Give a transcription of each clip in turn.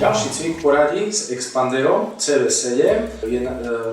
Ďalší cvik poradí s expanderom CV7 je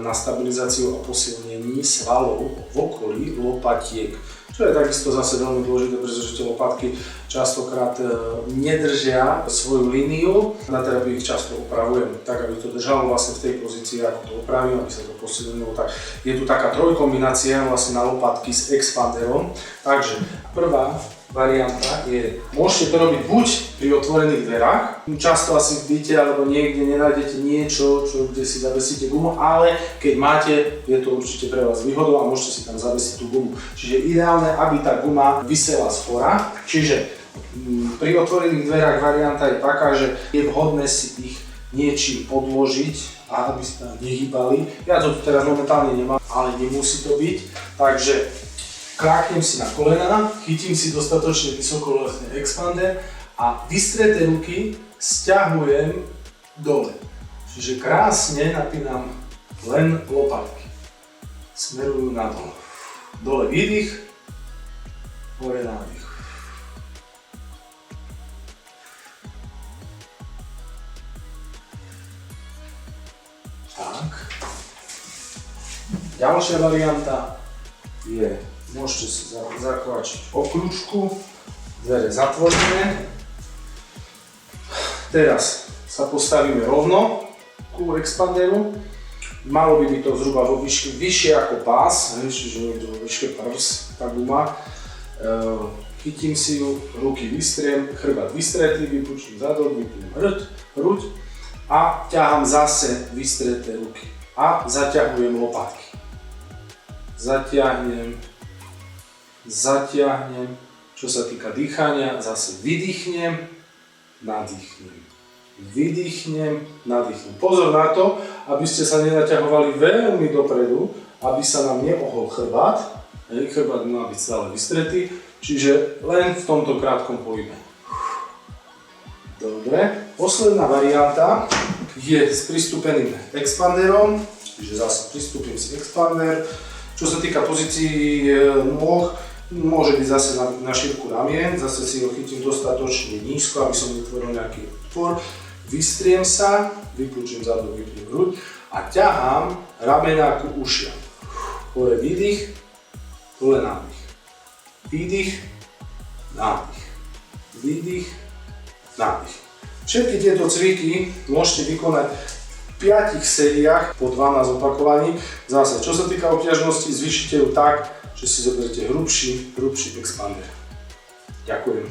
na stabilizáciu a posilnení svalov v okolí lopatiek. Čo je takisto zase veľmi dôležité, pretože tie lopatky častokrát nedržia svoju líniu. Na terapii ich často upravujem tak, aby to držalo vlastne v tej pozícii, ako to opravím, aby sa to posilnilo. Tak je tu taká trojkombinácia vlastne na lopatky s expanderom. Takže prvá varianta je, môžete to robiť buď pri otvorených dverách, často asi v byte alebo niekde nenájdete niečo, kde si zavesíte gumu, ale keď máte, je to určite pre vás výhodou a môžete si tam zavesiť tú gumu. Čiže ideálne, aby tá guma visela zhora, čiže pri otvorených dverách varianta je taká, že je vhodné si ich niečím podložiť a aby sa tam nehýbali. Ja to tu teraz momentálne nemám, ale nemusí to byť, takže kráknem si na kolená, chytím si dostatočne vysoko vlastne expander a vystreté ruky sťahujem dole. Čiže krásne napínam len lopatky. Smerujú nadol. Dole výdych, hore nádych. Tak. Ďalšia varianta je, môžete si zakvačiť okľúčku, dvere zatvorené. Teraz sa postavíme rovno ku expanderu. Malo by byť to zhruba vo výške vyššie ako pás, čiže niekto vo výške prs, tá guma. Chytím si ju, ruky vystriem, chrbát vystretý, vypučím zadok, vypnem hruď a ťahám zase vystreté ruky a zaťahujem lopatky. Zatiahnem, čo sa týka dýchania, zase vydýchnem, nadýchnem, vydýchnem, nadýchnem. Pozor na to, aby ste sa nenaťahovali veľmi dopredu, aby sa nám neohol chrbát. Chrbát má byť stále vystretý, čiže len v tomto krátkom pohybe. Dobre, posledná varianta je s pristúpeným expanderom, čiže zase pristúpim si expander. Čo sa týka pozícií nôh, môže byť zase na šírku ramien, zase si ho chytím dostatočne nízko, aby som vytvoril nejaký odpor. Vystriem sa, vypúčim zadok, vypnem hruď a ťahám ramená ku ušiam. Hore výdych, dole nádych. Výdych, nádych. Výdych, nádych. Všetky tieto cviky môžete vykonať v 5 sériách po 12 opakovaní. Zase, čo sa týka obťažnosti, zvýšite ju tak, že si zoberiete hrubší expander. Ďakujem.